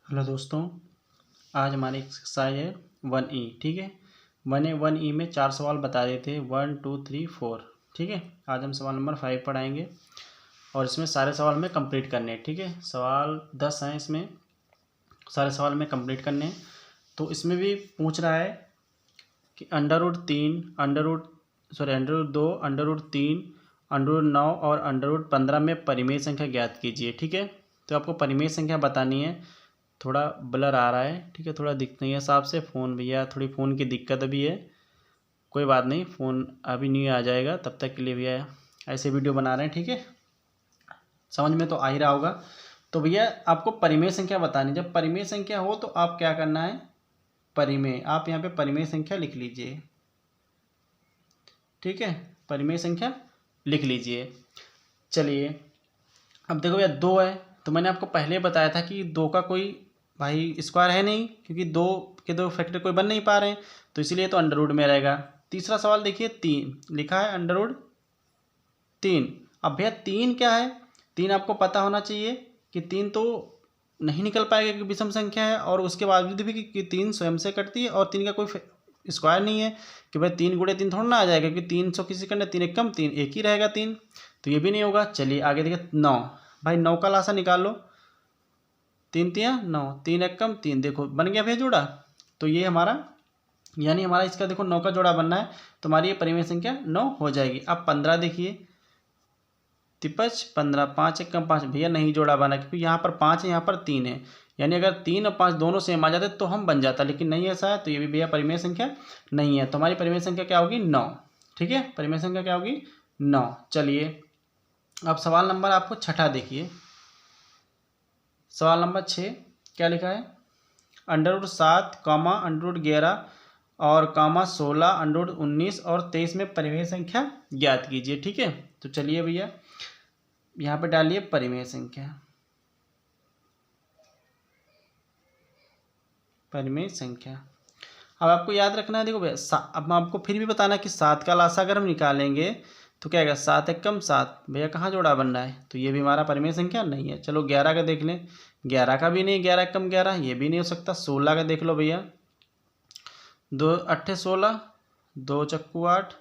Hello दोस्तों, आज हमारी एक्सरसाइज है 1E। ठीक है, 1E में 4 सवाल बता रहे थे 1 2 3 4। ठीक है, आज हम सवाल नंबर 5 पढ़ाएंगे और इसमें सारे सवाल में कंप्लीट करने हैं। ठीक है, सवाल 10 हैं, इसमें सारे सवाल में कंप्लीट करने हैं। तो इसमें भी पूछ रहा है कि अंडर रूट 2, अंडर रूट 9 और अंडर रूट 15 में परिमेय संख्या ज्ञात कीजिए। ठीक है, तो आपको परिमेय संख्या बतानी है। थोड़ा ब्लर आ रहा है, ठीक है, थोड़ा दिख नहीं है साफ से। फ़ोन भैया थोड़ी फ़ोन की दिक्कत भी है, कोई बात नहीं, फ़ोन अभी नहीं आ जाएगा, तब तक के लिए भैया ऐसे वीडियो बना रहे हैं। ठीक है, समझ में तो आ ही रहा होगा। तो भैया आपको परिमेय संख्या बतानी, जब परिमेय संख्या हो तो आप क्या करना है, परिमेय, आप यहाँ पे परिमेय संख्या लिख लीजिए। ठीक है, परिमेय संख्या लिख लीजिए। चलिए, अब देखो भैया 2 है, तो मैंने आपको पहले बताया था कि 2 का कोई भाई स्क्वायर है नहीं, क्योंकि 2 के 2 फैक्टर कोई बन नहीं पा रहे हैं, तो इसीलिए तो अंडर रूट में रहेगा। तीसरा सवाल देखिए, 3 लिखा है, अंडर रूट 3। अब भैया 3 क्या है, 3 आपको पता होना चाहिए कि 3 तो नहीं निकल पाएगा क्योंकि विषम संख्या है, और उसके बावजूद भी कि 3 स्वयं से कटती है और 3 का कोई स्क्वायर नहीं है कि भाई 3 गुणे 3 थोड़ा ना आ जाएगा, क्योंकि 300 किसी करना, 3 एक कम 3 एक ही रहेगा 3, तो ये भी नहीं होगा। चलिए आगे देखिए 9, भाई 9 का लासा निकाल लो, 3 तिया 9, 3 एक कम 3, देखो बन गया भैया जोड़ा। तो ये हमारा, यानी हमारा इसका देखो 9 का जोड़ा बनना है, तो हमारी ये परिमेय संख्या 9 हो जाएगी। अब 15 देखिए, तिपच 15, 5 एक कम 5, भैया नहीं जोड़ा बना, क्योंकि यहाँ पर 5 है, यहाँ पर 3 है, यानी अगर 3 और 5 दोनों सेम आ जाते तो हम बन जाता, लेकिन नहीं ऐसा है, तो ये भी भैया परिमेय संख्या नहीं है। तो हमारी परिमेय संख्या क्या होगी, 9। ठीक है, परिमेय संख्या क्या होगी, 9। चलिए अब सवाल नंबर आपको छठा देखिए, सवाल नंबर 6 क्या लिखा है, अंडर रूट 7 कामा अंडर रूट 11 और कामा 16 अंडर रूट 19 और 23 में परिमेय संख्या ज्ञात कीजिए। ठीक है, तो चलिए भैया यहाँ पे डालिए परिमेय संख्या, परिमेय संख्या। अब आपको याद रखना है, देखो भैया अब आपको फिर भी बताना कि 7 का लासा अगर हम निकालेंगे तो क्या आएगा, 7 एक कम 7, भैया कहाँ जोड़ा बन रहा है, तो ये भी हमारा परिमेय संख्या नहीं है। चलो 11 का देख लें, 11 का भी नहीं, 11 एक कम 11, ये भी नहीं हो सकता। 16 का देख लो भैया, 2 अट्ठे 16, 2 चक्कू 8,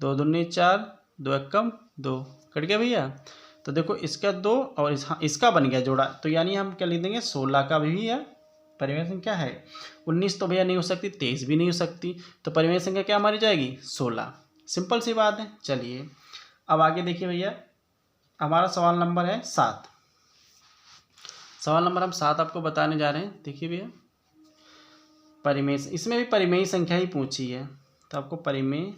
2 दूनी 4, 2 एक कम 2, कट गया भैया। तो देखो इसका 2 और इसका बन गया जोड़ा, तो यानी हम क्या लिख देंगे, 16 का भी है परिमेय संख्या है। 19 तो भैया नहीं हो सकती, 23 भी नहीं हो सकती, तो परिमेय संख्या क्या हमारी जाएगी, 16। सिंपल सी बात है। चलिए अब आगे देखिए भैया, हमारा सवाल नंबर है 7। सवाल नंबर हम 7 आपको बताने जा रहे हैं। देखिए भैया परिमेय, इसमें भी परिमेय संख्या ही पूछी है, तो आपको परिमेय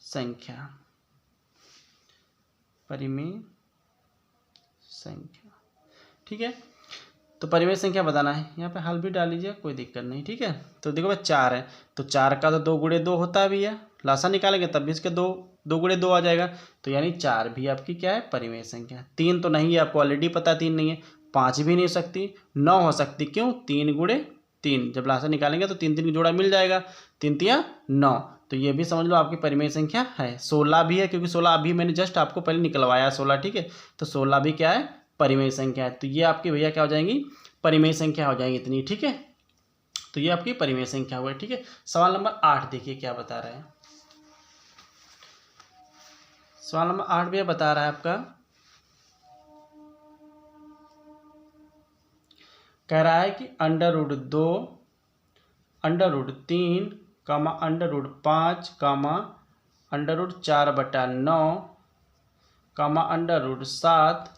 संख्या, परिमेय संख्या, ठीक है, तो परिमेय संख्या बताना है। यहाँ पे हल भी डाल लीजिए, कोई दिक्कत नहीं। ठीक है, तो देखो भाई 4 है, तो 4 का तो 2 गुणे 2 होता है भैया, लासा निकालेंगे तब भी इसके 2 गुणे 2 आ जाएगा, तो यानी 4 भी आपकी क्या है, परिमेय संख्या। 3 तो नहीं है, आपको ऑलरेडी पता है 3 नहीं है। 5 भी नहीं हो सकती, 9 हो सकती, क्यों, 3 गुणे 3, जब लासा निकालेंगे तो 3 3 की जोड़ा मिल जाएगा, 3 तिया 9, तो ये भी समझ लो आपकी परिमेय संख्या है। 16 भी है, क्योंकि 16 अभी मैंने जस्ट आपको पहले निकलवाया 16। ठीक है, तो 16 भी क्या है, परिमेय संख्या है। तो ये आपकी भैया क्या हो जाएंगी, परिमेय संख्या हो जाएगी इतनी। ठीक है, तो ये आपकी परिमेय संख्या हुआ। ठीक है, सवाल नंबर 8 देखिए क्या बता रहा है। सवाल नंबर 8 भी बता रहा है आपका, कह रहा है कि अंडर रूट 2 अंडर रूट 3 कामा अंडर रूट 5 कामा अंडर रूट 4/9 कामा अंडर रूट 7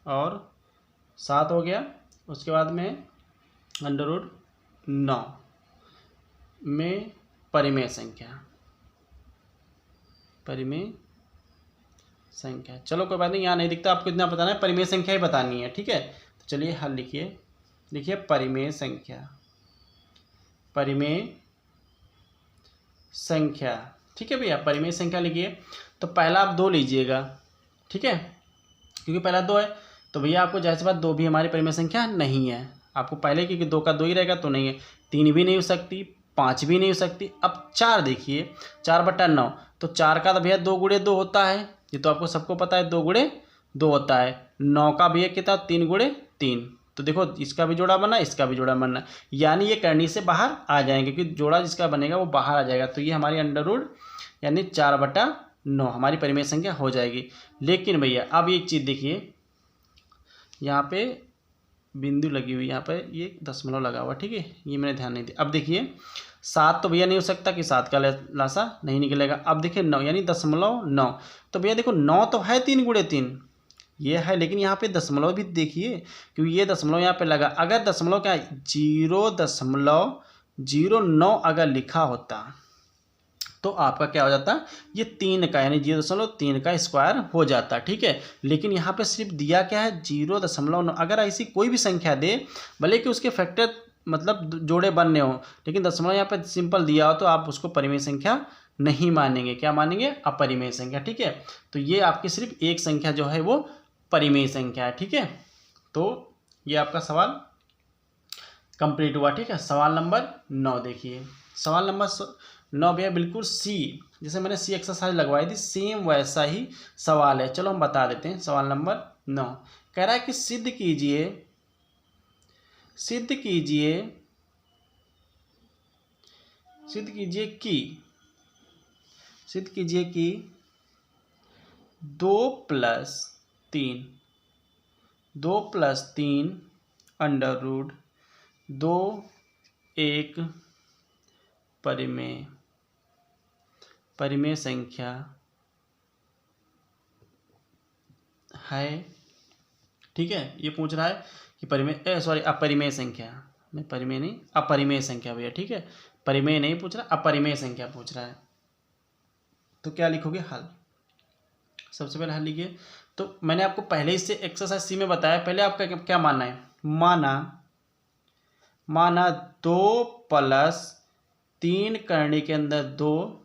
और 7 हो गया, उसके बाद में अंडर रूट 9 में परिमेय संख्या, परिमेय संख्या। चलो कोई बात नहीं, यहाँ नहीं दिखता, आपको इतना बताना है, परिमेय संख्या ही बतानी है। ठीक है, तो चलिए हल लिखिए, लिखिए परिमेय संख्या, परिमेय संख्या। ठीक है भैया, परिमेय संख्या लिखिए। तो पहला आप 2 लीजिएगा, ठीक है, क्योंकि पहला 2 है, तो भैया आपको जैसे बात 2 भी हमारी परिमेय संख्या नहीं है आपको पहले, क्योंकि 2 का 2 ही रहेगा, तो नहीं है। 3 भी नहीं हो सकती, 5 भी नहीं हो सकती। अब 4 देखिए, 4/9, तो 4 का तो भैया 2 गुणे 2 होता है, ये तो आपको सबको पता है, 2 गुणे दो होता है। 9 का भैया कितना 3 गुणे 3, तो देखो इसका भी जोड़ा बनना, इसका भी जोड़ा बनना, यानी ये करनी से बाहर आ जाएंगे क्योंकि जोड़ा जिसका बनेगा वो बाहर आ जाएगा। तो ये हमारी अंडर रूट यानी 4/9 हमारी परिमेय संख्या हो जाएगी। लेकिन भैया अब एक चीज़ देखिए, यहाँ पे बिंदु लगी हुई, यहाँ पे ये दशमलव लगा हुआ, ठीक है, ये मैंने ध्यान नहीं दिया। अब देखिए 7 तो भैया नहीं हो सकता कि 7 का लासा नहीं निकलेगा। अब देखिए 9 यानी 0.9, तो भैया देखो 9 तो है 3 गुणे 3 ये है, लेकिन यहाँ पे दशमलव भी देखिए क्योंकि ये दशमलव यहाँ पे लगा। अगर दशमलव क्या 0.09 अगर लिखा होता तो आपका क्या हो जाता, ये 3 का यानी 0.3 का स्क्वायर हो जाता, ठीक है। लेकिन यहाँ पे सिर्फ दिया क्या है 0.9। अगर ऐसी कोई भी संख्या दे, भले कि उसके फैक्टर मतलब जोड़े बनने हो, लेकिन दशमलव यहाँ पे सिंपल दिया हो तो आप उसको परिमेय संख्या नहीं मानेंगे। क्या मानेंगे, अपरिमेय संख्या, ठीक है। तो ये आपकी सिर्फ एक संख्या जो है वो परिमेय संख्या है, ठीक है। तो ये आपका सवाल कंप्लीट हुआ, ठीक है। सवाल नंबर 9 देखिए, सवाल नंबर 9 भैया बिल्कुल सी, जैसे मैंने सी एक्सरसाइज लगवाई थी सेम वैसा ही सवाल है। चलो हम बता देते हैं। सवाल नंबर 9 कह रहा है कि सिद्ध कीजिए सिद्ध कीजिए सिद्ध कीजिए कि सिद्ध कीजिए कि 2 + 3 अंडर रूट 2 एक परिमेय संख्या है, ठीक है। ये पूछ रहा है कि अपरिमेय संख्या, नहीं परिमेय नहीं, अपरिमेय संख्या भैया, ठीक है। परिमेय नहीं पूछ रहा, अपरिमेय संख्या पूछ रहा है। तो क्या लिखोगे, हल। सबसे पहले हल लिखिए। तो मैंने आपको पहले ही से एक्सरसाइज सी में बताया, पहले आपका क्या मानना है, माना 2 + 3 करने के अंदर 2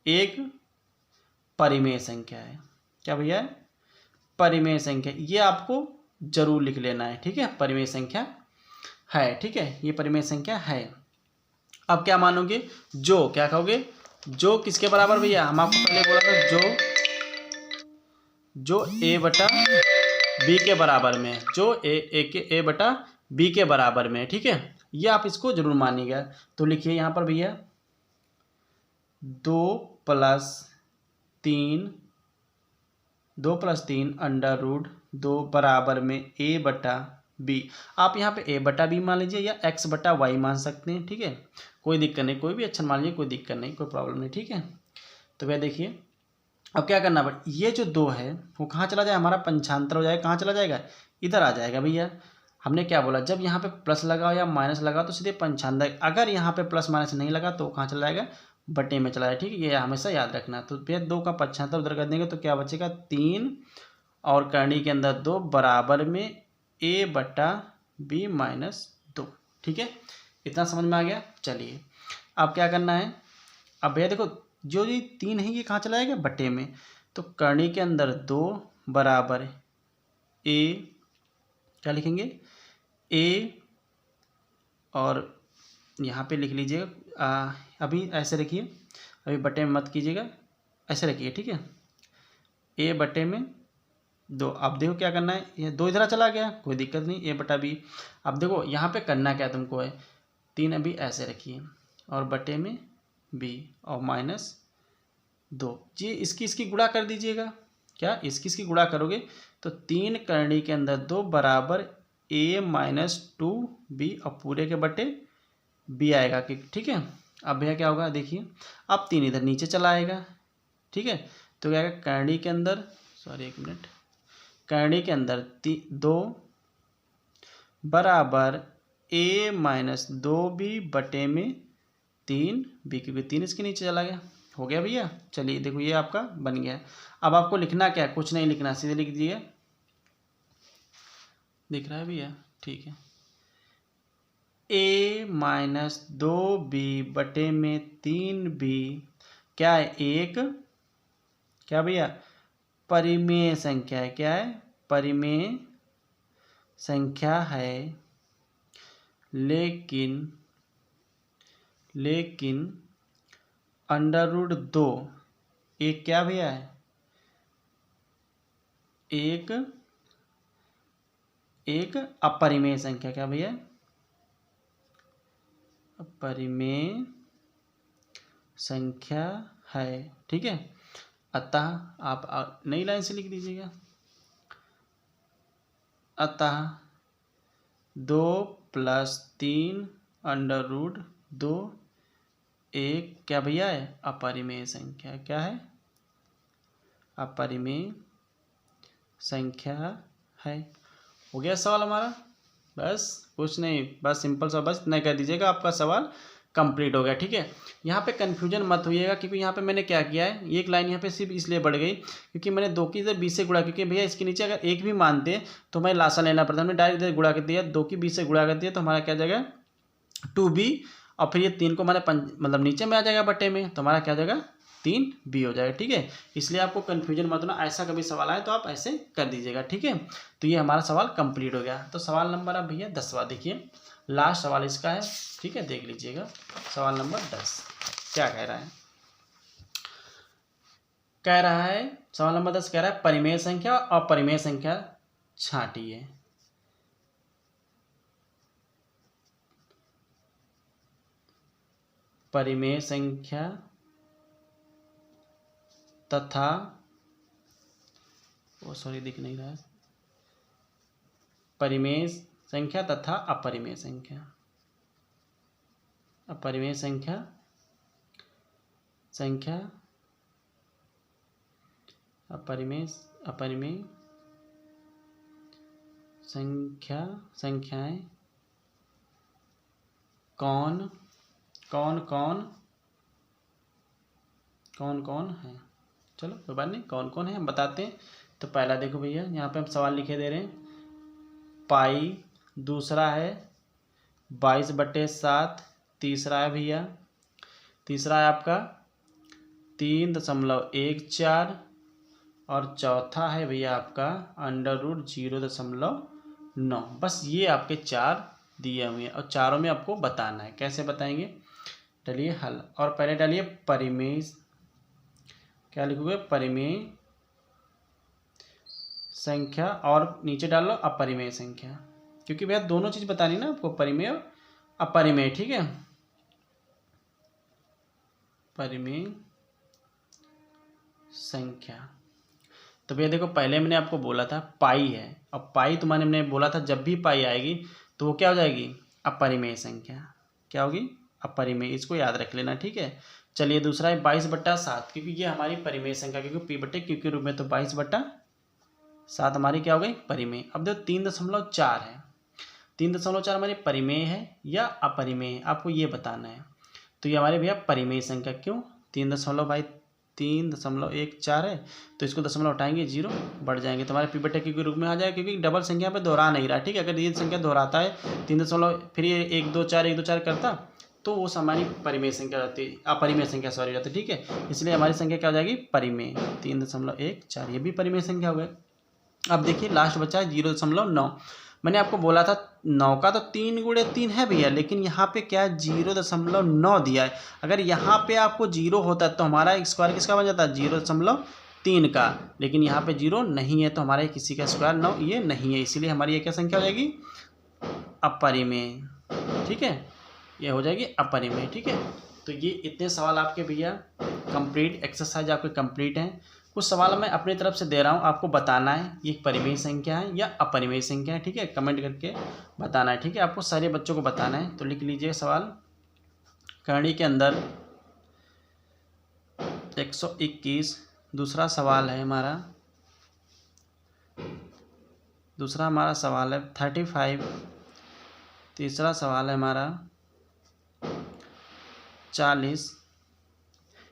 एक परिमेय संख्या है। क्या भैया, परिमेय संख्या, ये आपको जरूर लिख लेना है, ठीक है। परिमेय संख्या है, ठीक है, ये परिमेय संख्या है। अब क्या मानोगे, जो क्या कहोगे, जो किसके बराबर भैया, हम आपको पहले बोला था जो a/b के बराबर में, जो a/b के बराबर में, ठीक है। ये आप इसको जरूर मानिएगा। तो लिखिए यहाँ पर भैया 2 + 3 अंडर रूट 2 बराबर में a/b। आप यहाँ पे a/b मान लीजिए या x/y मान सकते हैं, ठीक है। कोई दिक्कत नहीं, कोई भी अच्छा मान लीजिए, कोई दिक्कत नहीं, कोई प्रॉब्लम नहीं, ठीक है। तो भैया देखिए अब क्या करना पड़े, ये जो 2 है वो कहाँ चला जाए, हमारा पंचांतर हो जाएगा, कहाँ चला जाएगा, इधर आ जाएगा भैया। हमने क्या बोला, जब यहाँ पे प्लस लगा या माइनस लगा तो सीधे पंचांतर, अगर यहाँ पे प्लस माइनस नहीं लगा तो कहाँ चला जाएगा, बटे में चला जाए, ठीक है। ये हमेशा याद रखना। तो भैया 2 का पंचांतर उधर कर देंगे तो क्या बचेगा 3 और करनी के अंदर 2 बराबर में a/b - 2, ठीक है। इतना समझ में आ गया। चलिए अब क्या करना है, अब भैया देखो जो ये 3 है ये कहाँ चला जाएगा, बटे में। तो करनी के अंदर 2 बराबर a, क्या लिखेंगे, a, और यहाँ पे लिख लीजिएगा, अभी ऐसे रखिए, अभी बटे में मत कीजिएगा, ऐसे रखिए, ठीक है। a/2। अब देखो क्या करना है, ये 2 इधर चला गया, कोई दिक्कत नहीं, a/b। अब देखो यहाँ पे करना क्या तुमको है, 3 अभी ऐसे रखिए और बटे में b और -2, जी इसकी गुणा कर दीजिएगा। क्या इसकी गुणा करोगे तो 3 करनी के अंदर 2 बराबर a - 2b और पूरे के बटे b आएगा, कि ठीक है। अब भैया क्या होगा देखिए, अब 3 इधर नीचे चला आएगा, ठीक है। तो क्या आएगा, करनी के अंदर, एक मिनट, करनी के अंदर 2 बराबर a - 2b बटे में 3b, क्योंकि 3 इसके नीचे चला गया। हो गया भैया। चलिए देखो ये आपका बन गया। अब आपको लिखना क्या है, कुछ नहीं लिखना, सीधे लिख दिए, दिख रहा है भैया, ठीक है। a - 2b बटे में 3b क्या है, एक क्या भैया, परिमेय संख्या है। क्या है, परिमेय संख्या है, लेकिन अंडर रूट 2 एक क्या भैया है, एक एक अपरिमेय संख्या, क्या भैया, अपरिमेय संख्या है। ठीक है, अतः आप नई लाइन से लिख दीजिएगा, अतः 2 + 3 √2 एक क्या भैया है, अपरिमेय संख्या। क्या है, अपरिमेय संख्या है। हो गया सवाल हमारा, बस कुछ नहीं, बस सिंपल सा, बस इतना कर दीजिएगा, आपका सवाल कंप्लीट हो गया। ठीक है, यहाँ पे कन्फ्यूजन मत होइएगा, क्योंकि यहाँ पे मैंने क्या किया है, एक लाइन यहाँ पे सिर्फ इसलिए बढ़ गई क्योंकि मैंने 2 की 20 से गुणा, क्योंकि भैया इसके नीचे अगर एक भी मानते तो हमें लासा लेना पड़ता, हमने डायरेक्ट इधर गुणा कर दिया, 2 की 20 से गुणा कर दिया तो हमारा क्या जाएगा 2b, और फिर ये 3 को हमारे मतलब नीचे में आ जाएगा बट्टे में, तो हमारा क्या हो जाएगा 3b हो जाएगा। ठीक है, इसलिए आपको कन्फ्यूजन मत होना, ऐसा कभी सवाल आए तो आप ऐसे कर दीजिएगा। ठीक है, तो ये हमारा सवाल कंप्लीट हो गया। तो सवाल नंबर अब भैया 10वां देखिए, लास्ट सवाल इसका है। ठीक है, देख लीजिएगा सवाल नंबर 10 क्या कह रहा है। कह रहा है सवाल नंबर 10 कह रहा है परिमेय संख्या और अपरिमेय संख्या छांटिए। परिमेय संख्या तथा दिख नहीं रहा है, परिमेय संख्या तथा अपरिमेय संख्या, अपरिमेय संख्या अपरिमेय संख्याएं कौन कौन है। चलो कोई बात नहीं, कौन कौन है हम बताते हैं। तो पहला देखो भैया, यहाँ पे हम सवाल लिखे दे रहे हैं पाई, दूसरा है 22/7, तीसरा है भैया, तीसरा है आपका 3.14, और चौथा है भैया आपका √0.9। बस ये आपके 4 दिए हुए हैं और चारों में आपको बताना है। कैसे बताएंगे, डालिए हल, और पहले डालिए परिमेय, क्या लिखोगे, परिमेय संख्या, और नीचे डाल लो अपरिमेय संख्या, क्योंकि भैया दोनों चीज बतानी ना आपको, परिमेय और अपरिमेय। ठीक है, परिमेय संख्या। तो भैया देखो, पहले मैंने आपको बोला था पाई है, और पाई तो मैंने बोला था जब भी पाई आएगी तो वो क्या हो जाएगी, अपरिमेय संख्या। क्या होगी, अपरिमेय, इसको याद रख लेना। ठीक है, चलिए दूसरा है 22/7, क्योंकि ये हमारी परिमेय संख्या, क्योंकि p/q के रूप में, तो 22/7 हमारी क्या हो गई, परिमेय। अब देखो 3.4 है, 3.4 हमारी परिमेय है या अपरिमेय है, आपको ये बताना है। तो ये हमारे भैया परिमेय संख्या, क्यों, 3.14 है, तो इसको दशमलव हटाएंगे 0, बढ़ जाएंगे तो हमारे p/q के रूप में आ जाएगा, क्योंकि डबल संख्या पे दोहरा नहीं रहा। ठीक है, अगर ये संख्या दोहराता है 3 फिर ये 1 2 4 1 2 4 करता तो वो हमारी परिमेय संख्या रहती है, अपरिमेय संख्या सॉरी रहती है। ठीक है, इसलिए हमारी संख्या क्या हो जाएगी, परिमेय, 3.14, ये भी परिमेय संख्या हो गई। अब देखिए लास्ट बचा है 0.9। मैंने आपको बोला था 9 का तो 3 × 3 है भैया, लेकिन यहाँ पे क्या है 0.9 दिया है। अगर यहाँ पे आपको 0 होता तो हमारा स्क्वायर किसका बन जाता, 0.3 का, लेकिन यहाँ पे 0 नहीं है तो हमारा किसी का स्क्वायर 9 ये नहीं है, इसीलिए हमारी ये क्या संख्या हो जाएगी, अपरिमेय। ठीक है, ये हो जाएगी अपरिमेय। ठीक है, तो ये इतने सवाल आपके भैया कंप्लीट, एक्सरसाइज आपके कंप्लीट हैं। कुछ सवाल मैं अपनी तरफ से दे रहा हूँ, आपको बताना है ये परिमेय संख्या है या अपरिमेय संख्या है। ठीक है, कमेंट करके बताना है। ठीक है, आपको सारे बच्चों को बताना है, तो लिख लीजिए सवाल। करणी के अंदर 121 दूसरा सवाल है हमारा, दूसरा हमारा सवाल है 35, तीसरा सवाल है हमारा 40।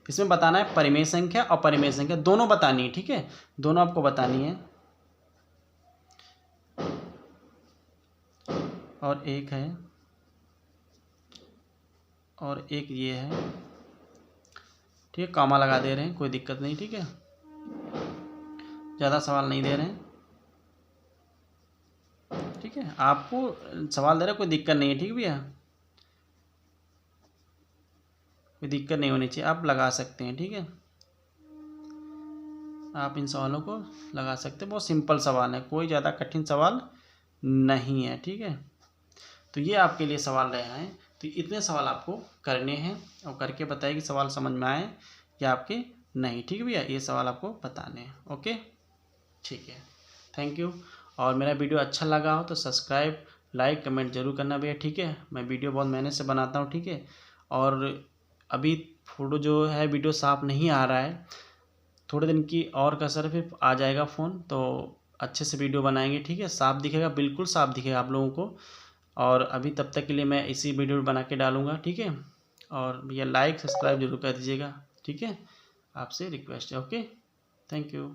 इसमें बताना है परिमेय संख्या और अपरिमेय संख्या दोनों बतानी है। ठीक है, दोनों आपको बतानी है। और एक है, और एक ये है। ठीक है, कॉमा लगा दे रहे हैं, कोई दिक्कत नहीं। ठीक है, ज़्यादा सवाल नहीं दे रहे हैं। ठीक है, आपको सवाल दे रहे हैं, कोई दिक्कत नहीं है। ठीक है भैया, कोई दिक्कत नहीं होनी चाहिए, आप लगा सकते हैं। ठीक है, आप इन सवालों को लगा सकते हैं। बहुत सिंपल सवाल है, कोई ज़्यादा कठिन सवाल नहीं है, ठीक है। तो ये आपके लिए सवाल रहे हैं। तो इतने सवाल आपको करने हैं और करके बताइए कि सवाल समझ में आए या आपके नहीं, ठीक है भैया। ये सवाल आपको बताने हैं, ओके, ठीक है, थैंक यू। और मेरा वीडियो अच्छा लगा हो तो सब्सक्राइब, लाइक, कमेंट जरूर करना भैया, ठीक है। मैं वीडियो बहुत मेहनत से बनाता हूँ, ठीक है। और अभी फ़ोटो जो है वीडियो साफ़ नहीं आ रहा है, थोड़े दिन की और कसर, फिर आ जाएगा फ़ोन, तो अच्छे से वीडियो बनाएंगे, ठीक है। साफ़ दिखेगा, बिल्कुल साफ़ दिखेगा आप लोगों को। और अभी तब तक के लिए मैं इसी वीडियो बना के डालूँगा, ठीक है। और भैया लाइक सब्सक्राइब जरूर कर दीजिएगा, ठीक है। आपसे रिक्वेस्ट है, ओके, थैंक यू।